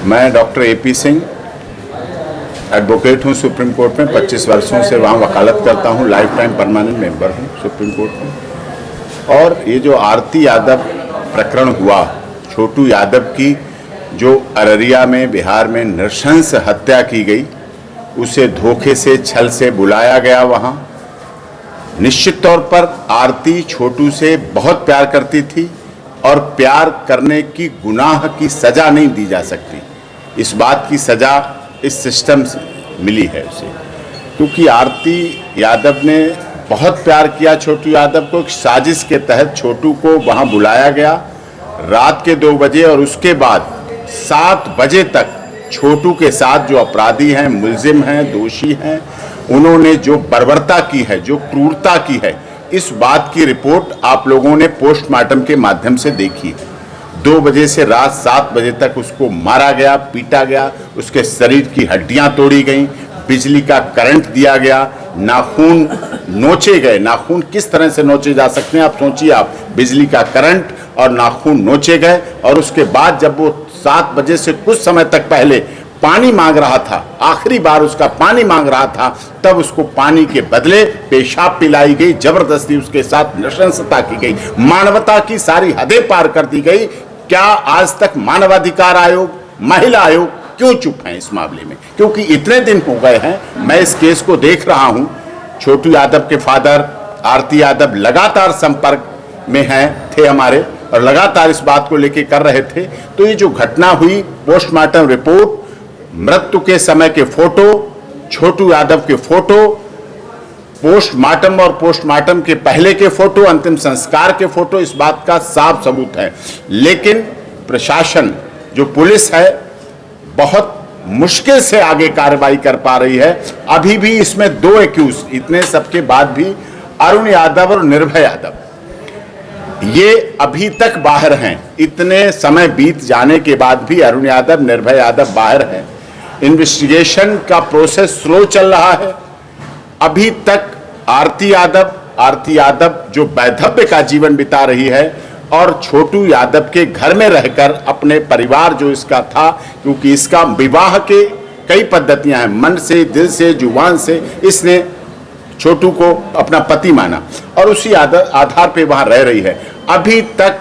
मैं doctor AP Singh advocate हूँ supreme court में। 25 वर्षों से वहाँ वकालत करता हूँ। लाइफ टाइम परमानेंट मेंबर हूँ सुप्रीम कोर्ट में। और ये जो आरती यादव प्रकरण हुआ, छोटू यादव की जो अररिया में बिहार में नृशंस हत्या की गई, उसे धोखे से छल से बुलाया गया वहाँ। निश्चित तौर पर आरती छोटू से बहुत प्यार करती थी और प्यार करने की गुनाह की सज़ा नहीं दी जा सकती। इस बात की सज़ा इस सिस्टम से मिली है उसे, क्योंकि आरती यादव ने बहुत प्यार किया छोटू यादव को। एक साजिश के तहत छोटू को वहाँ बुलाया गया रात के 2 बजे, और उसके बाद 7 बजे तक छोटू के साथ जो अपराधी हैं, मुल्जिम हैं, दोषी हैं, उन्होंने जो बर्बरता की है, जो क्रूरता की है, इस बात की रिपोर्ट आप लोगों ने पोस्टमार्टम के माध्यम से देखी है। 2 बजे से रात 7 बजे तक उसको मारा गया, पीटा गया, उसके शरीर की हड्डियां तोड़ी गईं, बिजली का करंट दिया गया, नाखून नोचे गए। नाखून किस तरह से नोचे जा सकते हैं आप सोचिए। आप बिजली का करंट और नाखून नोचे गए, और उसके बाद जब वो 7 बजे से कुछ समय तक पहले पानी मांग रहा था, आखिरी बार उसका पानी मांग रहा था, तब उसको पानी के बदले पेशाब पिलाई गई, जबरदस्ती उसके साथ नृशंसता की गई, मानवता की सारी हदें पार कर दी गई। क्या आज तक मानवाधिकार आयोग, महिला आयोग क्यों चुप हैं इस मामले में? क्योंकि इतने दिन हो गए हैं मैं इस केस को देख रहा हूं। छोटू यादव के फादर आरती यादव लगातार संपर्क में थे हमारे, और लगातार इस बात को लेकर कर रहे थे। तो ये जो घटना हुई, पोस्टमार्टम रिपोर्ट, मृत्यु के समय के फोटो, छोटू यादव के फोटो, पोस्टमार्टम और पोस्टमार्टम के पहले के फोटो, अंतिम संस्कार के फोटो, इस बात का साफ सबूत है। लेकिन प्रशासन, जो पुलिस है, बहुत मुश्किल से आगे कार्रवाई कर पा रही है। अभी भी इसमें 2 एक्यूज, इतने सबके बाद भी अरुण यादव और निर्भय यादव, ये अभी तक बाहर हैं। इतने समय बीत जाने के बाद भी अरुण यादव, निर्भय यादव बाहर हैं। इन्वेस्टिगेशन का प्रोसेस स्लो चल रहा है। अभी तक आरती यादव जो वैधव्य का जीवन बिता रही है, और छोटू यादव के घर में रहकर अपने परिवार जो इसका था, क्योंकि इसका विवाह के कई पद्धतियां हैं, मन से, दिल से, जुबान से, इसने छोटू को अपना पति माना और उसी आधार पे वहां रह रही है। अभी तक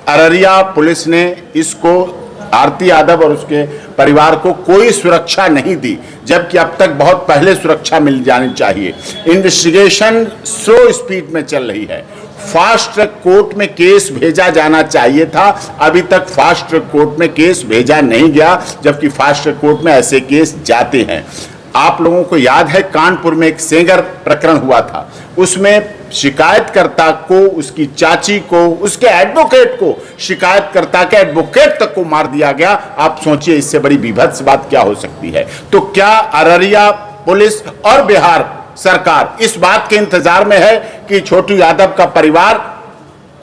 अररिया पुलिस ने इसको, आरती यादव और उसके परिवार को, कोई सुरक्षा नहीं दी, जबकि अब तक बहुत पहले सुरक्षा मिल जानी चाहिए। इन्वेस्टिगेशन स्लो स्पीड में चल रही है। फास्ट ट्रैक कोर्ट में केस भेजा जाना चाहिए था, अभी तक फास्ट ट्रैक कोर्ट में केस भेजा नहीं गया, जबकि फास्ट ट्रैक कोर्ट में ऐसे केस जाते हैं। आप लोगों को याद है कानपुर में एक सेंगर प्रकरण हुआ था, उसमें शिकायतकर्ता को, उसकी चाची को, उसके एडवोकेट को, शिकायतकर्ता के एडवोकेट तक को मार दिया गया। आप सोचिए इससे बड़ी विभत्स बात क्या हो सकती है। तो क्या अररिया पुलिस और बिहार सरकार इस बात के इंतजार में है कि छोटू यादव का परिवार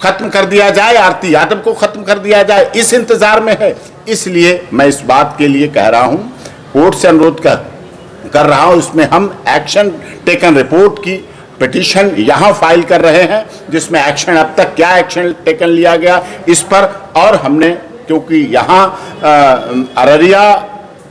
खत्म कर दिया जाए, आरती यादव को खत्म कर दिया जाए? इस इंतजार में है। इसलिए मैं इस बात के लिए कह रहा हूं, कोर्ट से अनुरोध कर रहा हूं, इसमें हम एक्शन टेकन रिपोर्ट की पिटीशन यहां फाइल कर रहे हैं, जिसमें एक्शन, अब तक क्या एक्शन टेकन लिया गया इस पर। और हमने, क्योंकि यहां अररिया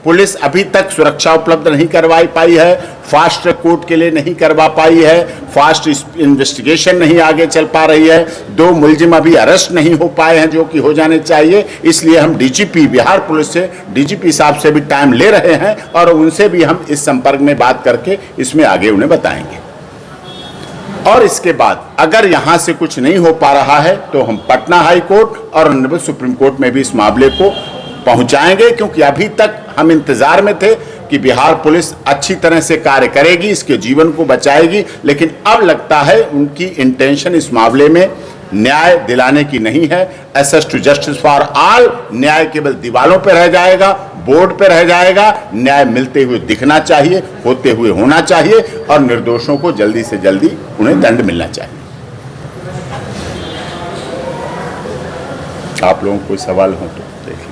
पुलिस अभी तक सुरक्षा उपलब्ध नहीं करवाई पाई है, फास्ट ट्रैक कोर्ट के लिए नहीं करवा पाई है, फास्ट इन्वेस्टिगेशन नहीं आगे चल पा रही है, 2 मुल्जिम अभी अरेस्ट नहीं हो पाए हैं जो कि हो जाने चाहिए। इसलिए हम डीजीपी, बिहार पुलिस से, डीजीपी साहब से भी टाइम ले रहे हैं, और उनसे भी हम इस संपर्क में बात करके इसमें आगे उन्हें बताएंगे। और इसके बाद अगर यहां से कुछ नहीं हो पा रहा है तो हम पटना हाई कोर्ट और ऑनरेबल सुप्रीम कोर्ट में भी इस मामले को पहुंचाएंगे, क्योंकि अभी तक हम इंतजार में थे कि बिहार पुलिस अच्छी तरह से कार्य करेगी, इसके जीवन को बचाएगी। लेकिन अब लगता है उनकी इंटेंशन इस मामले में न्याय दिलाने की नहीं है। Access to justice for all, न्याय केवल दीवारों पर रह जाएगा, बोर्ड पर रह जाएगा। न्याय मिलते हुए दिखना चाहिए, होते हुए होना चाहिए, और निर्दोषों को जल्दी से जल्दी उन्हें दंड मिलना चाहिए। आप लोगों को कोई सवाल हो तो देख लीजिए।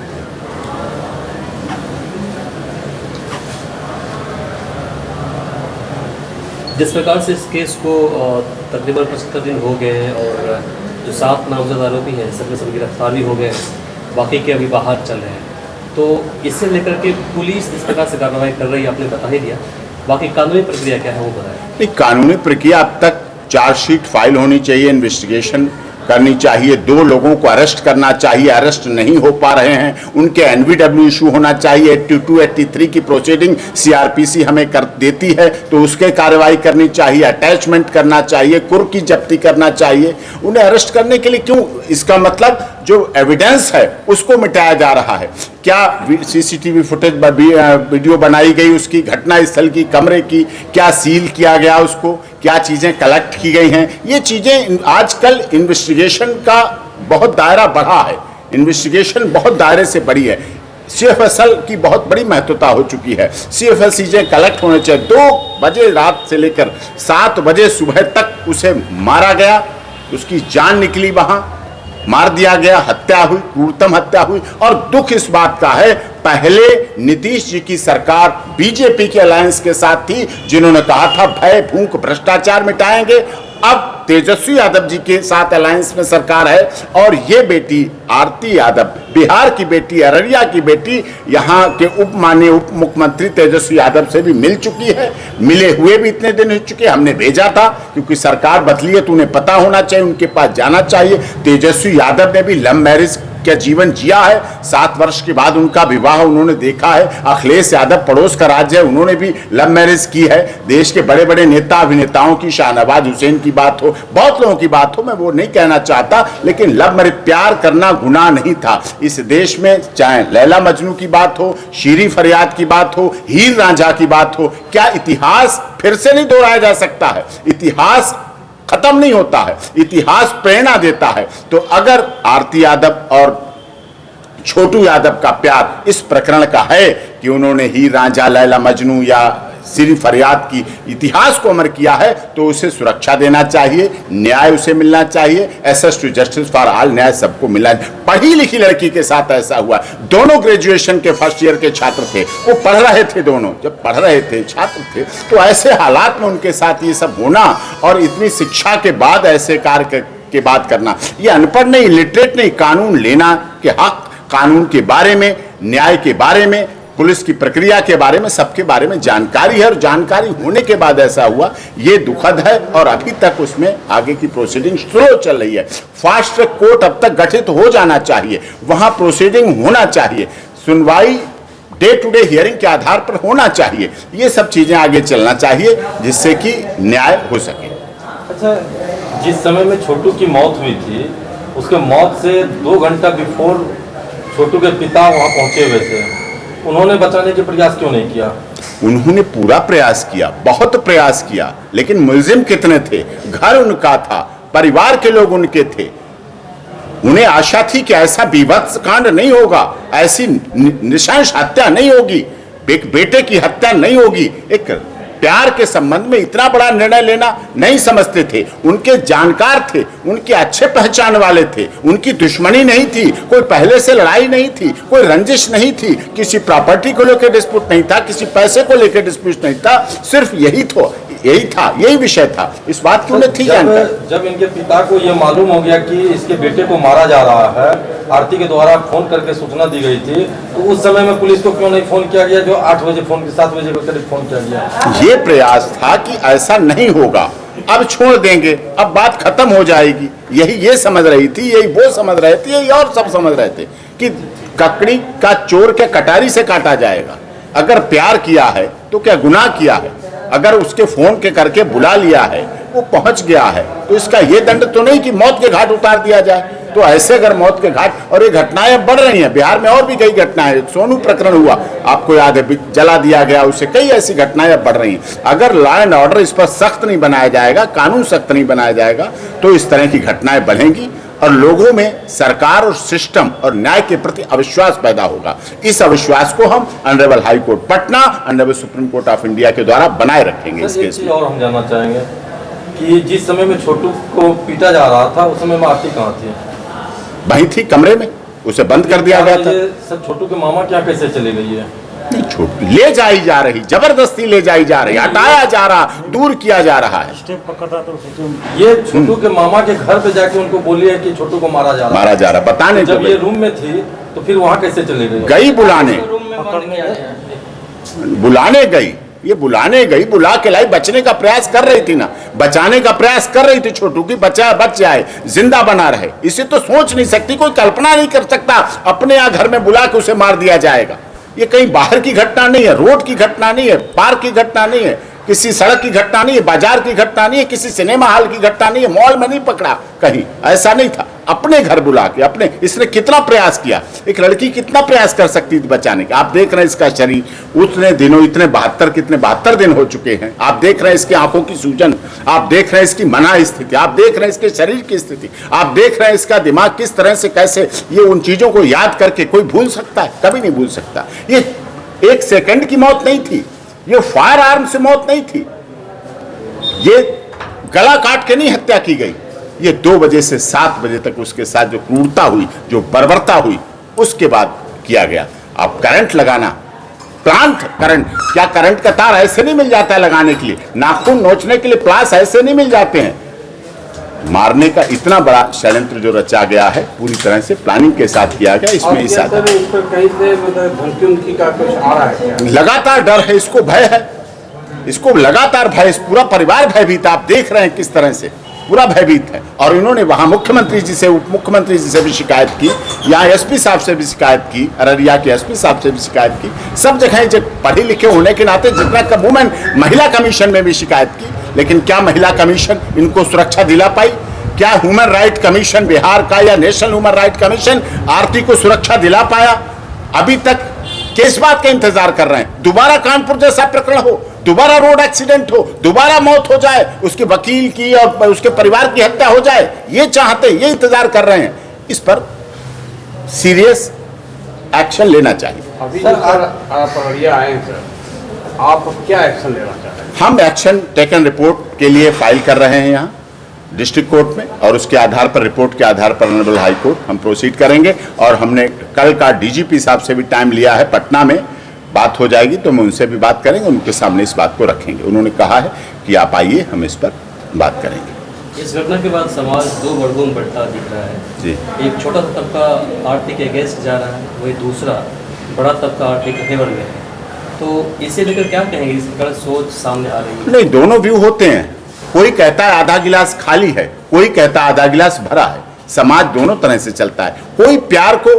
जिस प्रकार से इस केस को तकरीबन 75 दिन हो गए हैं, और जो 7 नामजद आरोपी हैं, सब में सब गिरफ्तार भी हो गए हैं, बाकी के अभी बाहर चल रहे हैं, तो इससे लेकर के पुलिस इस प्रकार से कार्रवाई कर रही है, आपने बता ही दिया, बाकी कानूनी प्रक्रिया क्या है वो बताएं। नहीं, कानूनी प्रक्रिया अब तक चार्जशीट फाइल होनी चाहिए, इन्वेस्टिगेशन करनी चाहिए, 2 लोगों को अरेस्ट करना चाहिए, अरेस्ट नहीं हो पा रहे हैं, उनके एनवीडब्ल्यू इशू होना चाहिए, 82, 83 की प्रोसीडिंग सीआरपीसी हमें कर देती है तो उसके कार्रवाई करनी चाहिए, अटैचमेंट करना चाहिए, कुर्क की जब्ती करना चाहिए। उन्हें अरेस्ट करने के लिए क्यों? इसका मतलब जो एविडेंस है उसको मिटाया जा रहा है। क्या सीसीटीवी फुटेज वीडियो बनाई गई उसकी, घटना स्थल की, कमरे की, क्या सील किया गया उसको, क्या चीजें कलेक्ट की गई हैं, ये चीजें आजकल इन्वेस्टिगेशन का बहुत दायरा बढ़ा है, इन्वेस्टिगेशन बहुत दायरे से बड़ी है, CFSL की बहुत बड़ी महत्वता हो चुकी है। CFL चीजें कलेक्ट होने चाहिए। 2 बजे रात से लेकर 7 बजे सुबह तक उसे मारा गया, उसकी जान निकली, वहां मार दिया गया, हत्या हुई, क्रूरतम हत्या हुई। और दुख इस बात का है, पहले नीतीश जी की सरकार बीजेपी के अलायंस के साथ थी, जिन्होंने कहा था भय भूख भ्रष्टाचार मिटाएंगे। अब तेजस्वी यादव जी के साथ अलायंस में सरकार है और ये बेटी आरती यादव, बिहार की बेटी, अररिया की बेटी, यहाँ के माननीय उप मुख्यमंत्री तेजस्वी यादव से भी मिल चुकी है। मिले हुए भी इतने दिन हो चुके, हमने भेजा था क्योंकि सरकार बदली है तो उन्हें पता होना चाहिए, उनके पास जाना चाहिए। तेजस्वी यादव ने भी लव मैरिज क्या जीवन जिया है, 7 वर्ष के बाद उनका विवाह उन्होंने देखा है। अखिलेश यादव पड़ोस का राज्य है, उन्होंने भी लव मैरिज की है। देश के बड़े बड़े नेता अभिनेताओं की, शाहनवाज हुसैन की बात हो, बहुत लोगों की बात हो, मैं वो नहीं कहना चाहता, लेकिन लव मैरिज, प्यार करना गुनाह नहीं था इस देश में। चाहे लैला मजनू की बात हो, शीरी फरियाद की बात हो, हीर रांझा की बात हो, क्या इतिहास फिर से नहीं दोहराया जा सकता है? इतिहास खत्म नहीं होता है, इतिहास प्रेरणा देता है। तो अगर आरती यादव और छोटू यादव का प्यार इस प्रकरण का है कि उन्होंने हीर रांझा, लैला मजनू या सिरी फरियाद की इतिहास को अमर किया है, तो उसे सुरक्षा देना चाहिए, न्याय उसे मिलना चाहिए। Access to justice for all, न्याय सबको मिलना। पढ़ी लिखी लड़की के साथ ऐसा हुआ, दोनों ग्रेजुएशन के फर्स्ट ईयर के छात्र थे, वो पढ़ रहे थे, दोनों जब पढ़ रहे थे, छात्र थे, तो ऐसे हालात में उनके साथ ये सब होना और इतनी शिक्षा के बाद ऐसे कार्य के बात करना, ये अनपढ़ नहीं, लिटरेट नहीं, कानून लेना के हक, कानून के बारे में, न्याय के बारे में, पुलिस की प्रक्रिया के बारे में, सबके बारे में जानकारी है। और जानकारी होने के बाद ऐसा हुआ, ये दुखद है। और अभी तक उसमें आगे की प्रोसीडिंग स्लो चल रही है। फास्ट ट्रैक कोर्ट अब तक गठित हो जाना चाहिए, वहां प्रोसीडिंग होना चाहिए, सुनवाई डे टू डे हियरिंग के आधार पर होना चाहिए। ये सब चीजें आगे चलना चाहिए जिससे कि न्याय हो सके। अच्छा, जिस समय में छोटू की मौत हुई थी, उसके मौत से 2 घंटा बिफोर छोटू के पिता वहां पहुंचे हुए थे, उन्होंने बचाने के प्रयास क्यों नहीं किया? उन्होंने पूरा प्रयास किया, बहुत प्रयास किया, लेकिन मुलजिम कितने थे? घर उनका था, परिवार के लोग उनके थे, उन्हें आशा थी कि ऐसा बीभत्स कांड नहीं होगा, ऐसी नृशंस हत्या नहीं होगी, एक बेटे की हत्या नहीं होगी। एक प्यार के संबंध में इतना बड़ा निर्णय लेना नहीं समझते थे। उनके जानकार थे, उनके अच्छे पहचान वाले थे, उनकी दुश्मनी नहीं थी, कोई पहले से लड़ाई नहीं थी, कोई रंजिश नहीं थी, किसी प्रॉपर्टी को लेकर डिस्प्यूट नहीं था, किसी पैसे को लेकर डिस्प्यूट नहीं था, सिर्फ यही विषय था। इस बात की उन्हें थी जानकारी। जब इनके पिता को यह मालूम हो गया कि इसके बेटे को मारा जा रहा है, आरती के द्वारा फोन करके सूचना दी गई थी, तो उस समय में पुलिस को क्यों नहीं फोन किया गया, जो 8 बजे 7 बजे के करीब फोन किया गया? ये प्रयास था कि ऐसा नहीं होगा, अब छोड़ देंगे, अब बात खत्म हो जाएगी, ये समझ रही थी, यही वो समझ रहे थे, यही और सब समझ रहे थे कि ककड़ी का चोर के कटारी से काटा जाएगा। अगर प्यार किया है तो क्या गुनाह किया है? अगर उसके फोन के करके बुला लिया है, वो पहुंच गया है, तो इसका ये दंड तो नहीं कि मौत के घाट उतार दिया जाए। तो ऐसे अगर मौत के घाट, और ये घटनाएं अब बढ़ रही हैं, बिहार में और भी कई घटनाएं, सोनू प्रकरण हुआ, आपको याद है, जला दिया गया, उससे कई ऐसी घटनाएं अब बढ़ रही हैं। अगर लॉ एंड ऑर्डर इस पर सख्त नहीं बनाया जाएगा, कानून सख्त नहीं बनाया जाएगा, तो इस तरह की घटनाएं बढ़ेंगी और लोगों में सरकार और सिस्टम और न्याय के प्रति अविश्वास पैदा होगा। इस अविश्वास को हम honourable high court Patna, honourable supreme court of India के द्वारा बनाए रखेंगे। इस केस में और हम जानना चाहेंगे कि जिस समय में छोटू को पीटा जा रहा था, उस समय में आरती कहाँ थी? वहीं थी, कमरे में, उसे बंद कर दिया गया था। सब छोटू के मामा क्या कैसे चली गई है? नहीं, ले जाई जा रही, जबरदस्ती ले जाई जा रही, हटाया जा रहा, दूर किया जा रहा है। ये छोटू के मामा के घर पे जाके उनको बोली है कि छोटू को मारा जा रहा, बताने जब ये रूम में थी तो फिर वहाँ कैसे चले गए? गई बुलाने, बुलाने गई, ये बुलाने गई, बुला के लाई, बचने का प्रयास कर रही थी ना, बचाने का प्रयास कर रही थी छोटू की, बच जाए, जिंदा बना रहे। इसे तो सोच नहीं सकती, कोई कल्पना नहीं कर सकता अपने यहाँ घर में बुला के उसे मार दिया जाएगा। ये कहीं बाहर की घटना नहीं है, रोड की घटना नहीं है, पार्क की घटना नहीं है, किसी सड़क की घटना नहीं है, बाजार की घटना नहीं है, किसी सिनेमा हॉल की घटना नहीं है, मॉल में नहीं पकड़ा, कहीं ऐसा नहीं था, अपने घर बुला के, अपने। इसने कितना प्रयास किया, एक लड़की कितना प्रयास कर सकती थी बचाने का। आप देख रहे हैं इसका शरीर उतने दिनों, इतने 72 दिन हो चुके हैं। आप देख रहे हैं इसकी आंखों की सूजन, आप देख रहे हैं इसकी मना स्थिति, आप देख रहे हैं इसके शरीर की स्थिति, आप देख रहे हैं इसका दिमाग किस तरह से, कैसे ये उन चीजों को याद करके कोई भूल सकता है? कभी नहीं भूल सकता। ये 1 सेकंड की मौत नहीं थी, ये फायर आर्म से मौत नहीं थी, ये गला काट के नहीं हत्या की गई। ये 2 बजे से 7 बजे तक उसके साथ जो क्रूरता हुई, जो बर्बरता हुई, उसके बाद किया गया। अब करंट लगाना, प्लांट करंट, क्या करंट का तार ऐसे नहीं मिल जाता है लगाने के लिए? नाखून नोचने के लिए प्लास ऐसे नहीं मिल जाते हैं। मारने का इतना बड़ा षड्यंत्र जो रचा गया है, पूरी तरह से प्लानिंग के साथ किया गया। इसमें इस लगातार डर है, इसको भय है, इसको लगातार भय, पूरा परिवार भयभीत। आप देख रहे हैं किस तरह से पूरा भयभीत है। और इन्होंने वहां मुख्यमंत्री जी से, उप मुख्यमंत्री जी से भी शिकायत की, यहाँ एसपी साहब से भी शिकायत की, अररिया के एसपी साहब से भी शिकायत की, सब जगह जो पढ़े लिखे होने के नाते, जितना का वुमेन महिला कमीशन में भी शिकायत की। लेकिन क्या महिला कमीशन इनको सुरक्षा दिला पाई? क्या ह्यूमन राइट कमीशन बिहार का या नेशनल ह्यूमन राइट कमीशन आरती को सुरक्षा दिला पाया? अभी तक किस बात का इंतजार कर रहे हैं? दोबारा कानपुर जैसा प्रकरण हो, दोबारा रोड एक्सीडेंट हो, दोबारा मौत हो जाए, उसके वकील की और उसके परिवार की हत्या हो जाए, ये चाहते, ये इंतजार कर रहे हैं। इस पर सीरियस एक्शन लेना चाहिए। अभी सर आप अररिया आए हैं सर, आप क्या एक्शन लेना चाहते हैं? हम एक्शन टेकन रिपोर्ट के लिए फाइल कर रहे हैं यहाँ डिस्ट्रिक्ट कोर्ट में, और उसके आधार पर, रिपोर्ट के आधार पर ऑनरेबल हाई कोर्ट हम प्रोसीड करेंगे। और हमने कल का डीजीपी साहब से भी टाइम लिया है, पटना में बात हो जाएगी तो हम उनसे भी बात करेंगे, उनके सामने इस बात को रखेंगे। उन्होंने कहा है कि आप आइए, हम इस पर बात करेंगे। इस घटना के बाद समाज 2 वर्गों में बढ़ता दिख रहा है जी। एक छोटा सा तबका आरती के अगेंस्ट जा रहा है, वही दूसरा बड़ा तबका आरती के फेवर में है। तो इसे लेकर क्या कहेंगे? इस गलत सोच सामने आ रही है। नहीं, दोनों व्यू होते हैं। कोई कहता है आधा गिलास खाली है, कोई कहता है आधा गिलास भरा है। समाज दोनों तरह से चलता है। कोई प्यार को,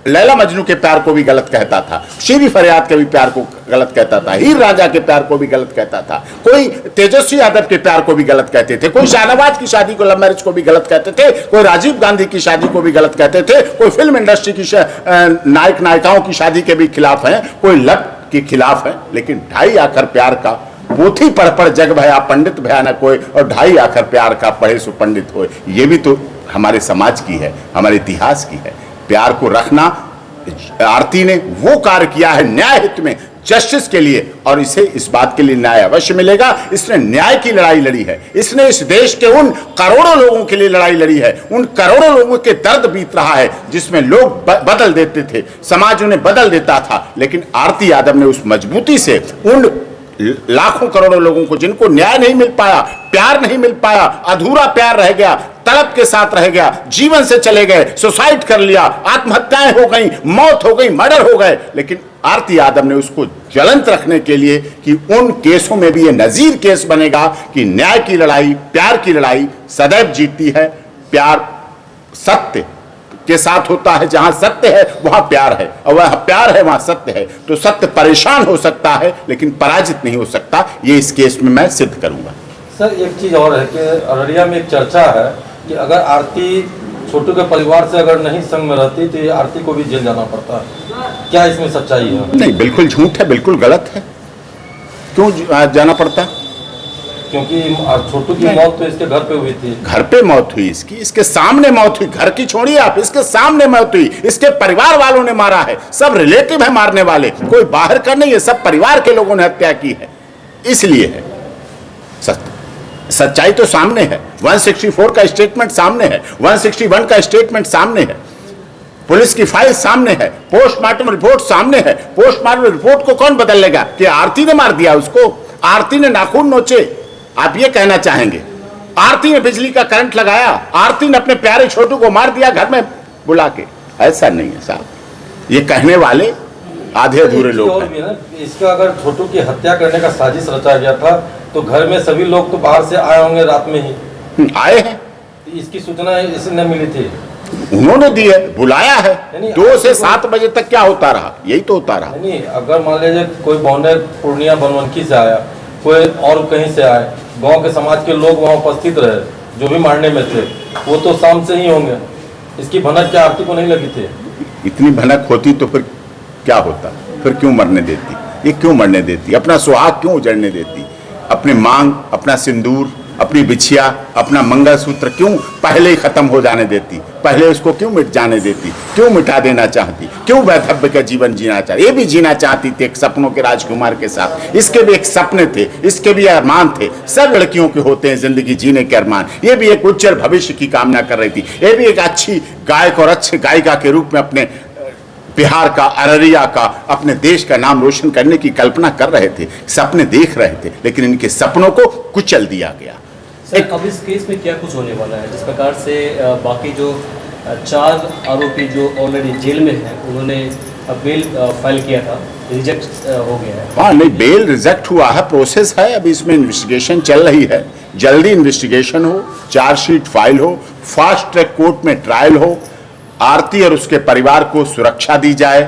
लैला मजनू के प्यार को भी गलत कहता था, शेरी फरियाद के भी प्यार को गलत कहता था, हीर राजा के प्यार को भी गलत कहता था, कोई तेजस्वी यादव के प्यार को भी गलत कहते थे, कोई शाहनवाज की शादी को, लव मैरिज को भी गलत कहते थे, कोई राजीव गांधी की शादी को भी गलत कहते थे, कोई फिल्म इंडस्ट्री की नायक नायिकाओं की शादी के भी खिलाफ हैं, कोई लव के खिलाफ है। लेकिन 2.5 आखर प्यार का, पोथी पढ़ पढ़ जग भया पंडित भया न कोई, और 2.5 आखर प्यार का पढ़े सो पंडित होए। ये भी तो हमारे समाज की है, हमारे इतिहास की है। प्यार को रखना, आरती ने वो कार्य किया है न्याय हित में, जस्टिस के लिए, और इसे इस बात के लिए न्याय अवश्य मिलेगा। इसने न्याय की लड़ाई लड़ी है, इसने इस देश के उन करोड़ों लोगों के लिए लड़ाई लड़ी है, उन करोड़ों लोगों के दर्द बीत रहा है जिसमें लोग बदल देते थे, समाज उन्हें बदल देता था। लेकिन आरती यादव ने उस मजबूती से उन लाखों करोड़ों लोगों को जिनको न्याय नहीं मिल पाया, प्यार नहीं मिल पाया, अधूरा प्यार रह गया, तड़प के साथ रह गया, जीवन से चले गए, सुसाइड कर लिया, आत्महत्याएं हो गई, मौत हो गई, मर्डर हो गए, लेकिन आरती यादव ने उसको ज्वलंत रखने के लिए कि उन केसों में भी ये नजीर केस बनेगा कि न्याय की लड़ाई, प्यार की लड़ाई सदैव जीतती है। प्यार सत्य के साथ होता है, जहां सत्य है वहां प्यार है, और वहां प्यार है वहां सत्य है। तो सत्य परेशान हो सकता है लेकिन पराजित नहीं हो सकता। ये इस केस में मैं सिद्ध करूंगा। सर एक चीज़ और है कि अररिया में एक चर्चा है कि अगर आरती छोटू के परिवार से अगर नहीं संग में रहती तो ये आरती को भी जेल जाना पड़ता है। क्या इसमें सच्चाई है? नहीं, बिल्कुल झूठ है, बिल्कुल गलत है। क्यों जाना पड़ता? क्योंकि छोटू की मौत तो इसके घर पे हुई थी। घर पे मौत हुई इसकी, इसके सामने मौत हुई। घर की छोड़िए आप, इसके सामने मौत हुई। इसके परिवार वालों ने मारा है, सब रिलेटिव है मारने वाले, कोई बाहर का नहीं है, सब परिवार के लोगों ने हत्या की है। इसलिए है, सच्चाई तो सामने है। 164 का स्टेटमेंट सामने है, 161 का स्टेटमेंट सामने है, पुलिस की फाइल सामने है, पोस्टमार्टम रिपोर्ट सामने है। पोस्टमार्टम रिपोर्ट को कौन बदल लेगा कि आरती ने मार दिया उसको? आरती ने नाखून नोचे, आप ये कहना चाहेंगे? आरती ने बिजली का करंट लगाया, आरती ने अपने प्यारे छोटू को मार दिया घर में बुला के? ऐसा नहीं है साहब। ये कहने वाले आधे अधूरे एक लोग और हैं। भी है ना, इसका अगर छोटू की हत्या करने का साजिश रचा गया था तो घर में सभी लोग तो बाहर से आए होंगे रात में ही, आए हैं, इसकी सूचना इसने मिली थी। उन्होंने दी है, बुलाया है। नहीं, 2 से 7 बजे तक क्या होता रहा, यही तो होता रहा। नहीं, अगर मान लीजिए कोई बौने पूर्णिया बनवनकी से आया, कोई और कहीं से आए, गांव के समाज के लोग वहां उपस्थित रहे, जो भी मारने में थे वो तो शाम से ही होंगे। इसकी भनक क्या आरती को नहीं लगी थी? इतनी भनक होती तो फिर क्या होता, फिर क्यों मरने देती, ये क्यों मरने देती, अपना सुहाग क्यों उजड़ने देती, अपनी मांग, अपना सिंदूर, अपनी बिछिया, अपना मंगलसूत्र क्यों पहले ही खत्म हो जाने देती, पहले उसको क्यों मिट जाने देती, क्यों मिटा देना चाहती, क्यों वैधव्य का जीवन जीना चाहती। ये भी जीना चाहती थी एक सपनों के राजकुमार के साथ, इसके भी एक सपने थे, इसके भी अरमान थे, सब लड़कियों के होते हैं जिंदगी जीने के अरमान। ये भी एक उज्जवल भविष्य की कामना कर रही थी, ये भी एक अच्छी गायक और अच्छे गायिका के रूप में अपने बिहार का, अररिया का, अपने देश का नाम रोशन करने की कल्पना कर रहे थे, सपने देख रहे थे, लेकिन इनके सपनों को कुचल दिया गया। सर अब इस केस में क्या कुछ होने वाला है, जिस प्रकार से बाकी जो 4 आरोपी जो ऑलरेडी जेल में हैं उन्होंने बेल फाइल किया था, रिजेक्ट हो गया है। हाँ नहीं, बेल रिजेक्ट हुआ है, प्रोसेस है, अभी इसमें इन्वेस्टिगेशन चल रही है, जल्दी इन्वेस्टिगेशन हो, चार्जशीट फाइल हो, फास्ट ट्रैक कोर्ट में ट्रायल हो, आरती और उसके परिवार को सुरक्षा दी जाए,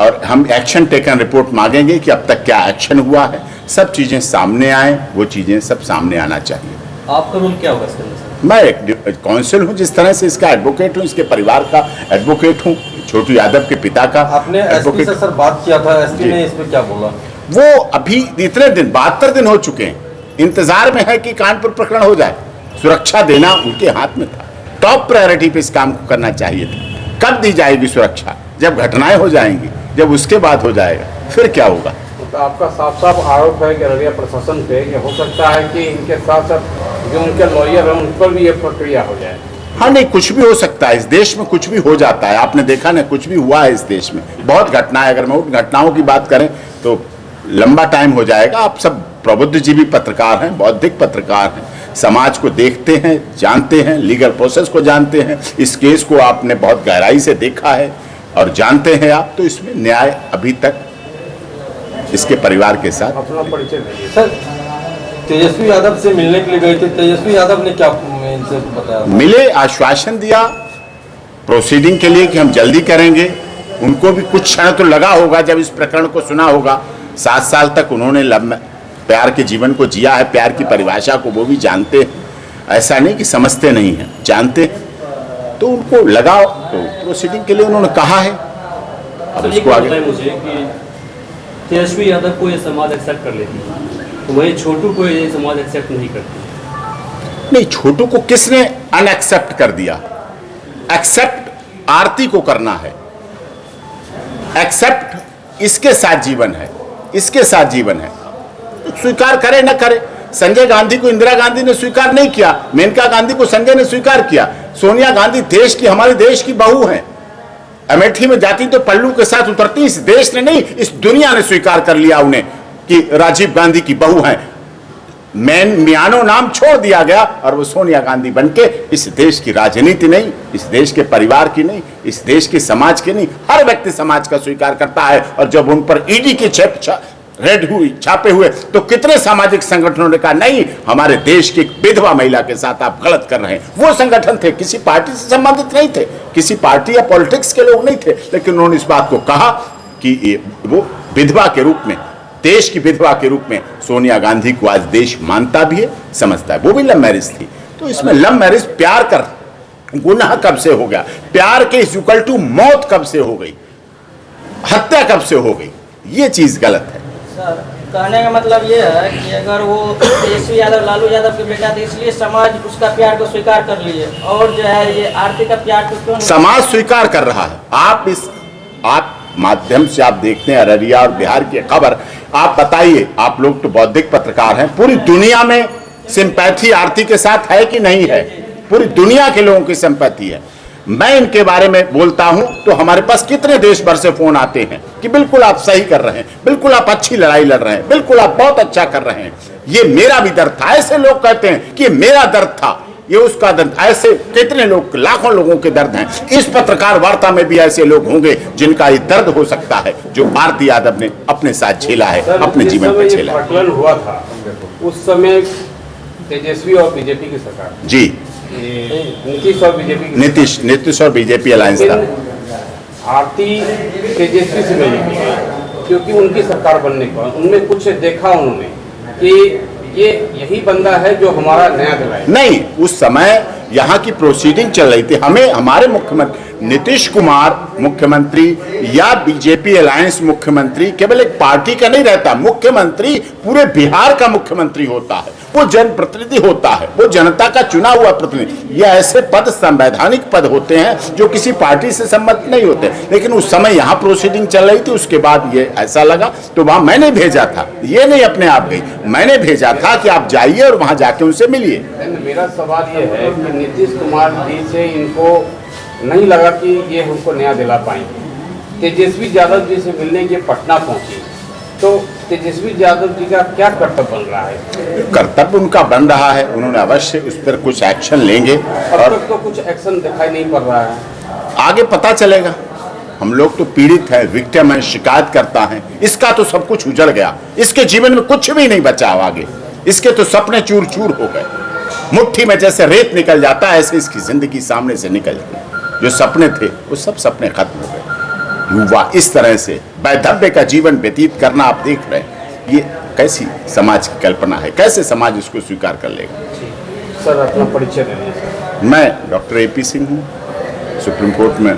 और हम एक्शन टेकन रिपोर्ट मांगेंगे कि अब तक क्या एक्शन हुआ है, सब चीज़ें सामने आए, वो चीज़ें सब सामने आना चाहिए। आपका रोल क्या होगा इसके अंदर सर? मैं एक काउंसिल हूँ, जिस तरह से इसका एडवोकेट हूँ, इसके परिवार का एडवोकेट हूँ, छोटू यादव के पिता का आपने एसपी से सर बात किया था, एसपी ने इस पे क्या बोला? वो अभी इतने दिन 72 दिन हो चुके हैं, इंतजार में है कि कानपुर प्रकरण हो जाए, सुरक्षा देना उनके हाथ में था, टॉप प्रायोरिटी पे इस काम को करना चाहिए था। कब दी जाएगी सुरक्षा? जब घटनाएं हो जाएंगी, जब उसके बाद हो जाएगा, फिर क्या होगा? तो आपका साफ साफ आरोप है कि अररिया प्रशासन पे कि हो सकता है कि इनके साथ साथ जो उनके लॉयर हैं उन पर भी ये प्रक्रिया हो जाए। हाँ नहीं, कुछ भी हो सकता है, इस देश में कुछ भी हो जाता है, आपने देखा ना, कुछ भी हुआ है इस देश में, बहुत घटनाएं, अगर मैं उन घटनाओं की बात करें तो लंबा टाइम हो जाएगा। आप सब प्रबुद्धजीवी पत्रकार हैं, बौद्धिक पत्रकार हैं, समाज को देखते हैं, जानते हैं, लीगल प्रोसेस को जानते हैं, इस केस को आपने बहुत गहराई से देखा है और जानते हैं आप, तो इसमें न्याय अभी तक इसके परिवार के साथ। अपना परिचय दीजिए। सर तेजस्वी यादव से मिलने के लिए गए थे, तेजस्वी यादव ने क्या इनसे बताया? मिले, आश्वासन दिया प्रोसीडिंग के लिए कि हम जल्दी करेंगे। उनको भी कुछ क्षण तो लगा होगा जब इस प्रकरण को सुना होगा, 7 साल तक उन्होंने प्यार के जीवन को जिया है, प्यार की परिभाषा को वो भी जानते हैं, ऐसा नहीं कि समझते नहीं हैं, जानते हैं, तो उनको लगा, तो प्रोसीडिंग के लिए उन्होंने कहा है। अब सर एक उसको बात आगे बताएं मुझे कि तेजस्वी यादव को ये समाज एक्सेप्ट कर लेती है, तो वही छोटू को ये समाज एक्सेप्ट नहीं करती। नहीं, छोटू को किसने अनएक्सेप्ट कर दिया? एक्सेप्ट आरती को करना है, एक्सेप्ट इसके साथ जीवन है, इसके साथ जीवन है, स्वीकार करे न करे। संजय गांधी को इंदिरा गांधी ने स्वीकार नहीं किया, मेनका गांधी को संजय ने स्वीकार किया। सोनिया गांधी देश की, हमारे देश की बहू हैं, अमेठी में जाती तो पल्लू के साथ उतरती, इस देश ने नहीं, इस दुनिया ने स्वीकार कर लिया उन्हें कि राजीव गांधी की बहू हैं। मियानो नाम छोड़ दिया गया और वो सोनिया गांधी बनके इस देश की राजनीति नहीं, इस देश के परिवार की नहीं, इस देश के समाज की नहीं, हर व्यक्ति समाज का स्वीकार करता है। और जब उन पर ईडी की रेड हुई, छापे हुए, तो कितने सामाजिक संगठनों ने कहा नहीं, हमारे देश की एक विधवा महिला के साथ आप गलत कर रहे हैं। वो संगठन थे, किसी पार्टी से संबंधित नहीं थे, किसी पार्टी या पॉलिटिक्स के लोग नहीं थे, लेकिन उन्होंने इस बात को कहा कि वो विधवा के रूप में, देश की विधवा के रूप में सोनिया गांधी को आज देश मानता भी है, समझता है। वो भी लव मैरिज थी, तो इसमें लव मैरिज, प्यार कर गुनाह कब से हो गया? प्यार के इक्वल टू मौत कब से हो गई? हत्या कब से हो गई? ये चीज गलत है। सर कहने का मतलब ये है कि अगर वो तेजस्वी यादव लालू यादव के बेटा थे, इसलिए समाज उसका प्यार को स्वीकार कर लिए, और जो है ये आरती का प्यार को क्यों नहीं? समाज स्वीकार कर रहा है। आप माध्यम से आप देखते हैं अररिया और बिहार की खबर, आप बताइए, आप लोग तो बौद्धिक पत्रकार हैं, पूरी दुनिया में सिंपैथी आरती के साथ है कि नहीं है? पूरी दुनिया के लोगों की सिंपैथी है। मैं इनके बारे में बोलता हूं तो हमारे पास कितने देश भर से फोन आते हैं कि बिल्कुल आप सही कर रहे हैं, बिल्कुल आप अच्छी लड़ाई लड़ रहे हैं, बिल्कुल आप बहुत अच्छा कर रहे हैं। ये मेरा भी दर्द था, ऐसे लोग कहते हैं कि मेरा दर्द था। ये उसका दर्द। ऐसे कितने लोग, लाखों लोगों के दर्द हैं। इस पत्रकार वार्ता में भी ऐसे लोग होंगे जिनका ये दर्द हो सकता है, जो आरती यादव ने अपने साथ झेला है, अपने जीवन में झेला है। प्रकरण हुआ था उस समय तेजस्वी और बीजेपी की सरकार, जी, नीतीश और बीजेपी, नीतीश और बीजेपी अलायंस था। आरती तेजस्वी से मिली थी क्योंकि उनकी सरकार बनने के बाद उनमें कुछ देखा उन्होंने कि ये यही बंदा है जो हमारा न्याय दिलाए। नहीं, उस समय यहाँ की प्रोसीडिंग चल रही थी। हमें हमारे मुख्यमंत्री नीतीश कुमार मुख्यमंत्री या बीजेपी अलायंस मुख्यमंत्री केवल एक पार्टी का नहीं रहता, मुख्यमंत्री पूरे बिहार का मुख्यमंत्री होता है, वो जनप्रतिनिधि होता है, वो जनता का चुना हुआ प्रतिनिधि। ये ऐसे पद संवैधानिक पद होते हैं जो किसी पार्टी से संबंधित नहीं होते। लेकिन उस समय यहाँ प्रोसीडिंग चल रही थी, उसके बाद ये ऐसा लगा तो वहां मैंने भेजा था, ये नहीं अपने आप गई, मैंने भेजा था कि आप जाइए और वहां जाके उनसे मिलिए। मेरा सवाल ये है कि नीतीश कुमार जी से इनको नहीं लगा कि ये हमको न्याय दिला पाएंगे। तेजस्वी यादव जी से मिलने के पटना पहुंचे तो तेजस्वी यादव जी का क्या कर्तव्य बन रहा है? कर्तव्य उनका बन रहा है, उन्होंने अवश्य उस पर कुछ एक्शन लेंगे। अब तक तो कुछ एक्शन दिखाई नहीं पड़ रहा है, आगे पता चलेगा। हम लोग तो पीड़ित है, विक्टिम है, शिकायत करता है। इसका तो सब कुछ उजड़ गया, इसके जीवन में कुछ भी नहीं बचा आगे, इसके तो सपने चूर चूर हो गए। मुट्ठी में जैसे रेत निकल जाता है ऐसे इसकी जिंदगी सामने से निकल गई। जो सपने थे वो सब सपने खत्म हो गए। युवा इस तरह से वैधव्य का जीवन व्यतीत करना आप देख रहे हैं, ये कैसी समाज की कल्पना है, कैसे समाज इसको स्वीकार कर लेगा। सर अपना परिचय देंगे सर। मैं डॉक्टर AP सिंह हूँ, सुप्रीम कोर्ट में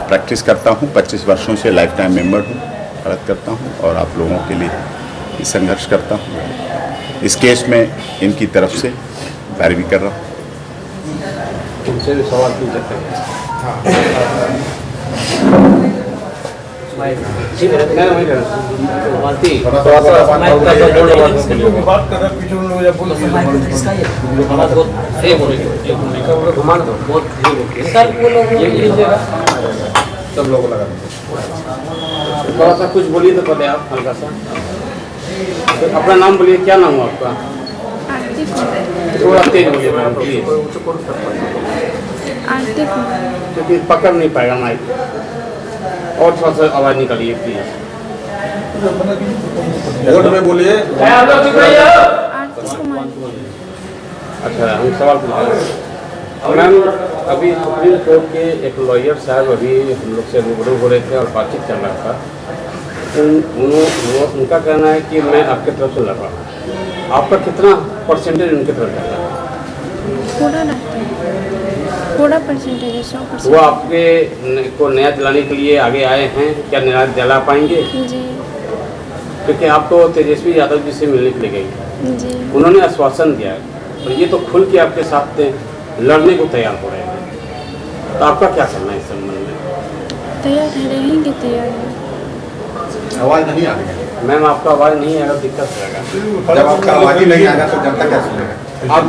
प्रैक्टिस करता हूँ, 25 वर्षों से लाइफ टाइम मेंबर हूँ, खड़त करता हूँ और आप लोगों के लिए संघर्ष करता हूँ। इस केस में इनकी तरफ से पैरवी कर रहा हूँ। उनसे भी सवाल पूछ सकते हैं। सब लोगों को लगा थोड़ा सा कुछ बोलिए तो पहले आप हल्का सा अपना नाम बोलिए। क्या नाम है आपका? थोड़ा तेज बोलिए मैडम प्लीज, क्योंकि पकड़ नहीं पाएगा माइक, और थोड़ा सा आवाज निकालिए प्लीज। वोट में बोलिए। अच्छा हम सवाल पूछ रहे हैं मैम। अभी सुप्रीम कोर्ट के एक लॉयर साहब अभी हम लोग से रूबरू हो रहे थे और बातचीत चल रहा था। उनका कहना है कि मैं आपके तरफ से लड़ रहा हूँ। आपका कितना परसेंटेज उनके तरफ जाता है? पूरा परसेंटेज है, 100%। वो आपके को न्याय दिलाने के लिए आगे आए हैं, क्या न्याय दिला पाएंगे? जी क्योंकि आप तो तेजस्वी यादव जी से मिलने के लिए गई, जी। उन्होंने आश्वासन दिया है और ये तो खुल के आपके साथ लड़ने को तैयार हो रहे हैं, तो आपका क्या करना है इस संबंध में? तैयार रहेंगे, तैयार है। आवाज नहीं आ रही है मैम आपका आवाज़ नहीं आएगा, दिक्कत रहेगा। जब आपका आवाज ही नहीं आएगा तो जनता क्या सुनेगा? आप